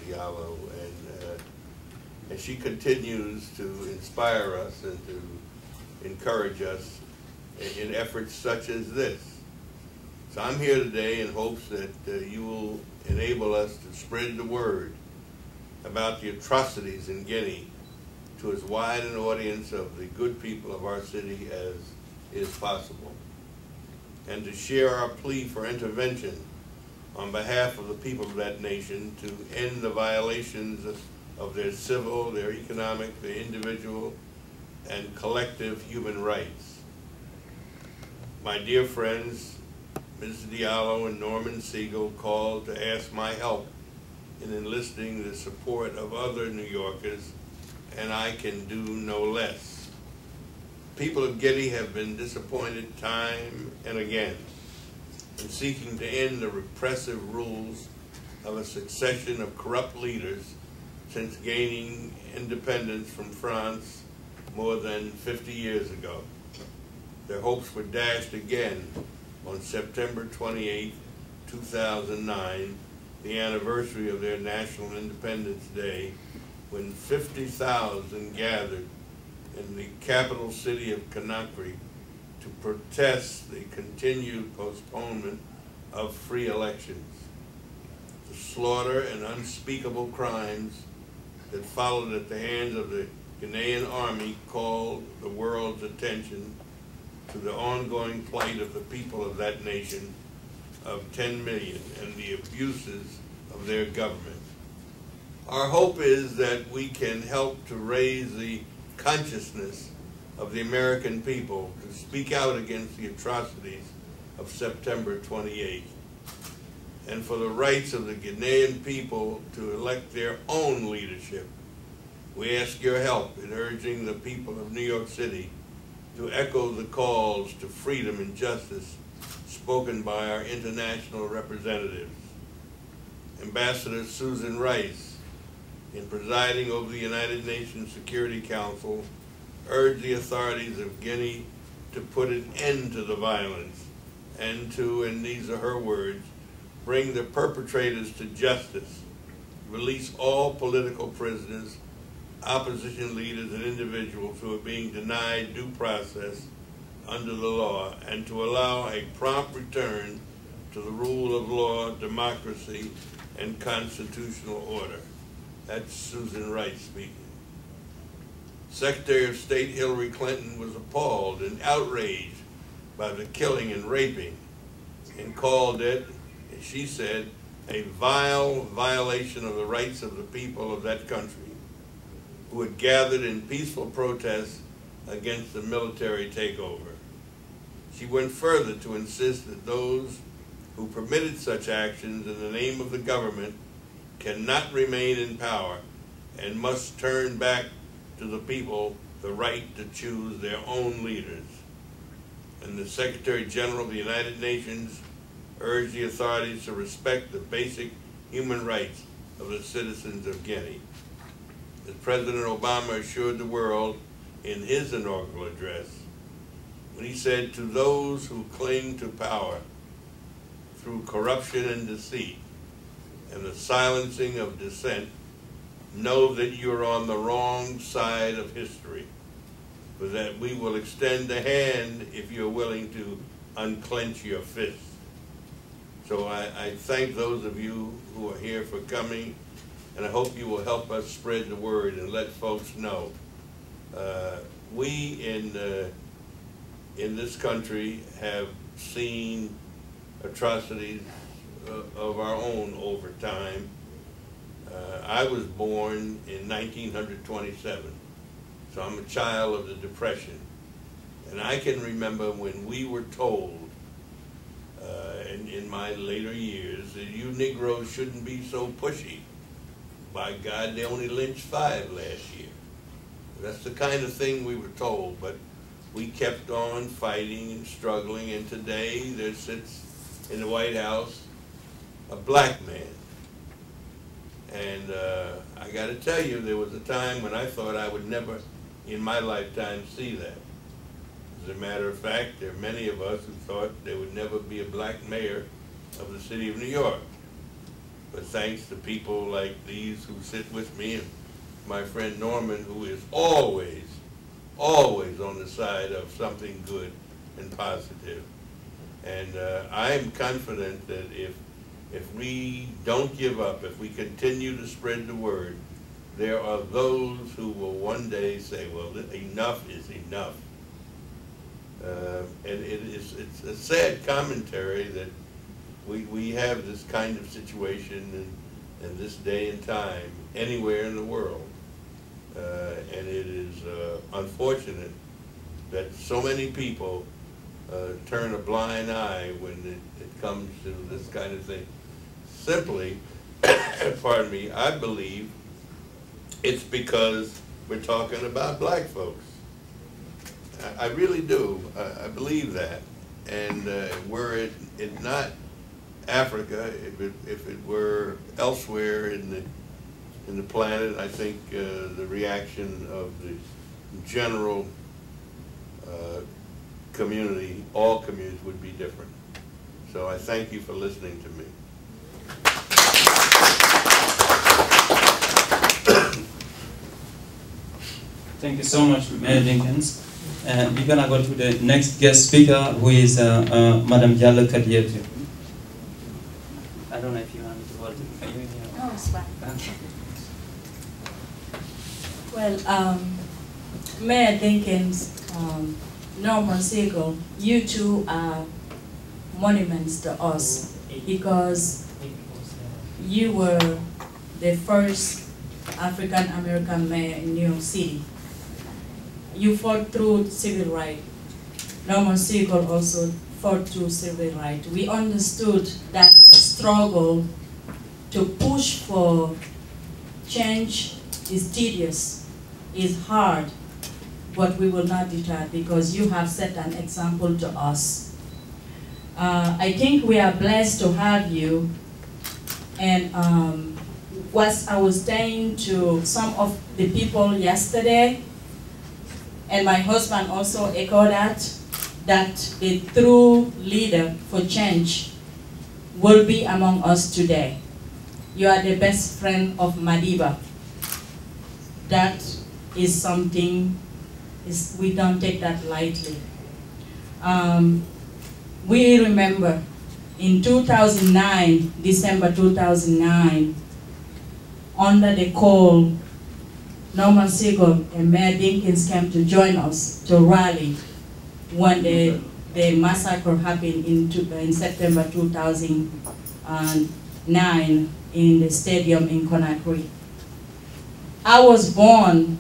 Diallo, and she continues to inspire us and to encourage us in efforts such as this. So I'm here today in hopes that you will enable us to spread the word about the atrocities in Guinea to as wide an audience of the good people of our city as is possible, and to share our plea for intervention on behalf of the people of that nation to end the violations of their civil, their economic, their individual, and collective human rights. My dear friends, Ms. Diallo and Norman Siegel called to ask my help in enlisting the support of other New Yorkers, and I can do no less. People of Guinea have been disappointed time and again in seeking to end the repressive rules of a succession of corrupt leaders since gaining independence from France more than 50 years ago. Their hopes were dashed again on September 28, 2009, the anniversary of their National Independence Day, when 50,000 gathered in the capital city of Conakry to protest the continued postponement of free elections. The slaughter and unspeakable crimes that followed at the hands of the Ghanaian army called the world's attention to the ongoing plight of the people of that nation of 10 million and the abuses of their government. Our hope is that we can help to raise the consciousness of the American people to speak out against the atrocities of September 28th, and for the rights of the Ghanaian people to elect their own leadership. We ask your help in urging the people of New York City to echo the calls to freedom and justice spoken by our international representatives. Ambassador Susan Rice, in presiding over the United Nations Security Council, urged the authorities of Guinea to put an end to the violence and to, and these are her words, bring the perpetrators to justice, release all political prisoners, opposition leaders, and individuals who are being denied due process under the law, and to allow a prompt return to the rule of law, democracy, and constitutional order. That's Susan Rice speaking. Secretary of State Hillary Clinton was appalled and outraged by the killing and raping, and called it, as she said, a vile violation of the rights of the people of that country who had gathered in peaceful protest against the military takeover. She went further to insist that those who permitted such actions in the name of the government cannot remain in power and must turn back to the people the right to choose their own leaders. And the Secretary General of the United Nations urged the authorities to respect the basic human rights of the citizens of Guinea. As President Obama assured the world in his inaugural address, when he said, "To those who cling to power through corruption and deceit and the silencing of dissent, know that you're on the wrong side of history, but that we will extend a hand if you're willing to unclench your fist." So I thank those of you who are here for coming, and I hope you will help us spread the word and let folks know. We in this country have seen atrocities of our own over time. I was born in 1927, so I'm a child of the Depression. And I can remember when we were told in my later years that you Negroes shouldn't be so pushy. By God, they only lynched 5 last year. That's the kind of thing we were told, but we kept on fighting and struggling, and today there sits in the White House a black man. And I got to tell you, there was a time when I thought I would never in my lifetime see that. As a matter of fact, there are many of us who thought there would never be a black mayor of the city of New York. but thanks to people like these who sit with me and my friend Norman, who is always, always on the side of something good and positive. And I'm confident that if we don't give up, if we continue to spread the word, there are those who will one day say, well, enough is enough. And it's a sad commentary that we have this kind of situation in this day and time anywhere in the world. And it is unfortunate that so many people turn a blind eye when it comes to this kind of thing. Simply, pardon me, I believe it's because we're talking about black folks. I really do. I believe that. And were it not Africa, if it were elsewhere in the planet, I think the reaction of the general community, all communities, would be different. So I thank you for listening to me. Thank you so much, Mayor Jenkins. And we're gonna go to the next guest speaker, who is Madam Diallo Kadietu. I don't know if you want to hold it. Are you here? No, it's fine. Well, Mayor Jenkins, Norman Siegel, you two are monuments to us because you were the first African American mayor in New York City. You fought through civil rights. Norman Siegel also fought through civil rights. We understood that struggle to push for change is tedious, is hard, but we will not deter because you have set an example to us. I think we are blessed to have you. And I was saying to some of the people yesterday, and my husband also echoed that the true leader for change will be among us today. You are the best friend of Madiba. That is something, we don't take that lightly. We remember in 2009, December 2009, under the call, Norman Siegel and Mayor Jenkins came to join us to rally when the massacre happened in September 2009 in the stadium in Conakry. I was born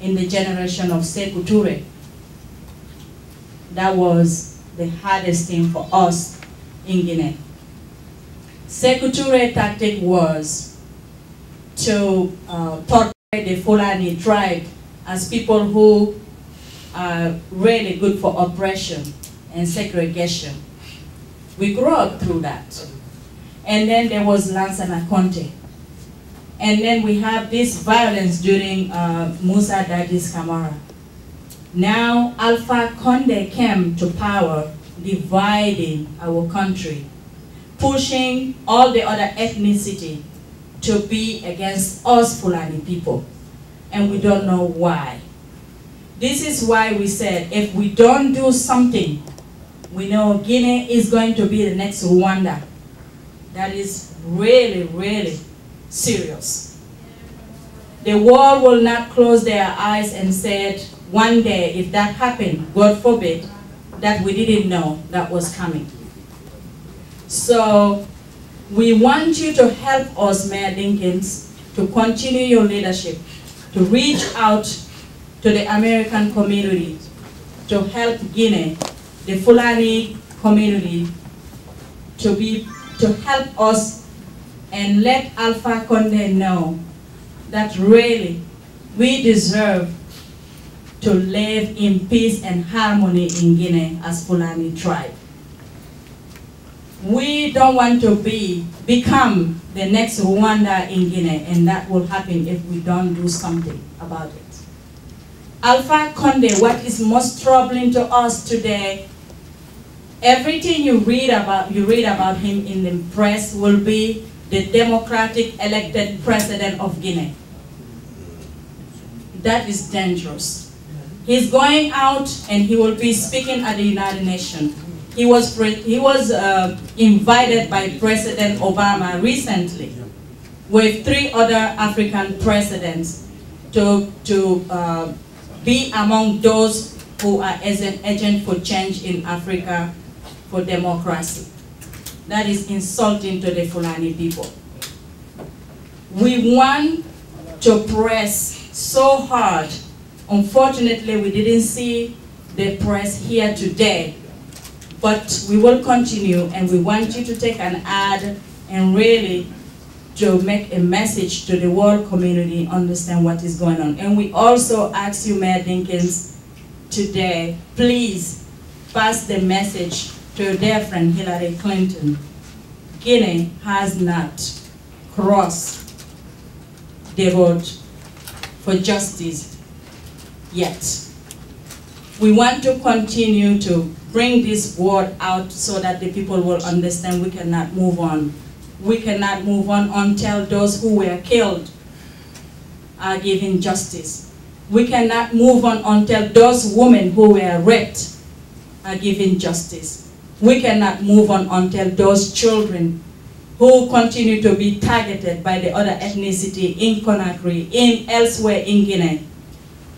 in the generation of Sekou Touré. That was the hardest thing for us in Guinea. Sekou Touré's tactic was to portray the Fulani tribe as people who are really good for oppression and segregation. We grew up through that. And then there was Lansana Conte. And then we have this violence during Musa Dadis Camara. Now Alpha Conde came to power, dividing our country, pushing all the other ethnicity to be against us Fulani people. And we don't know why. This is why we said if we don't do something, we know Guinea is going to be the next Rwanda. That is really, really serious. The world will not close their eyes and said, one day, if that happened, God forbid, that we didn't know that was coming. So we want you to help us, Mayor Jenkins, to continue your leadership, to reach out to the American community, to help Guinea, the Fulani community, to help us and let Alpha Conde know that really we deserve to live in peace and harmony in Guinea as Fulani tribe. We don't want to become the next Rwanda in Guinea, and that will happen if we don't do something about it. Alpha Conde, what is most troubling to us today, everything you read about him in the press will be the democratic elected president of Guinea. That is dangerous. He's going out and he will be speaking at the United Nations. He was invited by President Obama recently with 3 other African presidents to be among those who are as an agent for change in Africa for democracy. That is insulting to the Fulani people. We want to press so hard. Unfortunately, we didn't see the press here today, but we will continue, and we want you to take an ad and really to make a message to the world community, understand what is going on. And we also ask you, Mayor Dinkins, today, please pass the message to your dear friend Hillary Clinton. Guinea has not crossed the road for justice yet. We want to continue to bring this word out so that the people will understand we cannot move on. We cannot move on until those who were killed are given justice. We cannot move on until those women who were raped are given justice. We cannot move on until those children who continue to be targeted by the other ethnicity in Conakry, elsewhere in Guinea,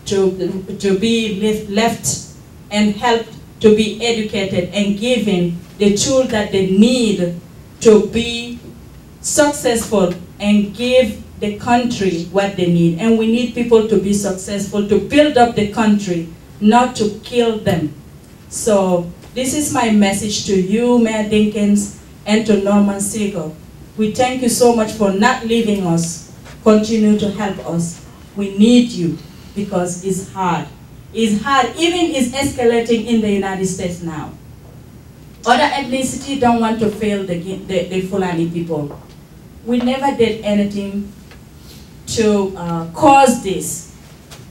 to be left and helped to be educated and given the tools that they need to be successful and give the country what they need. And we need people to be successful, to build up the country, not to kill them. So this is my message to you, Mayor Dinkins, and to Norman Siegel. We thank you so much for not leaving us. Continue to help us. We need you because it's hard. It's hard. Even it's escalating in the United States now. Other ethnicity don't want to fail the Fulani people. We never did anything to cause this.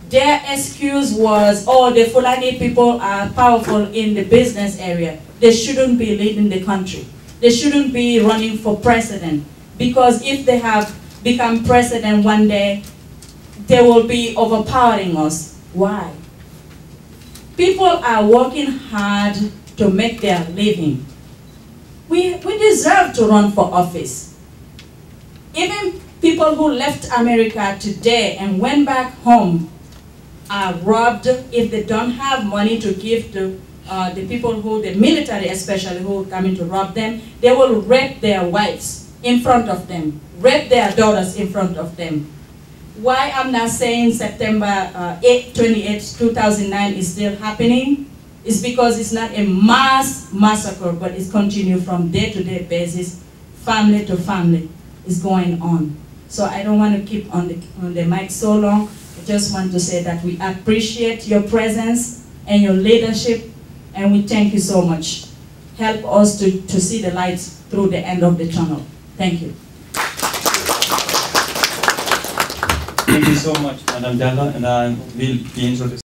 Their excuse was, oh, the Fulani people are powerful in the business area. They shouldn't be leading the country. They shouldn't be running for president. Because if they have become president one day, they will be overpowering us. Why? People are working hard to make their living. We deserve to run for office. Even people who left America today and went back home are robbed if they don't have money to give to the people who, the military especially, who are coming to rob them. They will rape their wives in front of them, rape their daughters in front of them. Why I'm not saying September 28, 2009 is still happening is because it's not a mass massacre, but it's continued from day-to-day basis, family to family is going on. So I don't want to keep on the mic so long. I just want to say that we appreciate your presence and your leadership, and we thank you so much. Help us to see the light through the end of the tunnel. Thank you. Thank you so much, Madam Diallo, and I will be introducing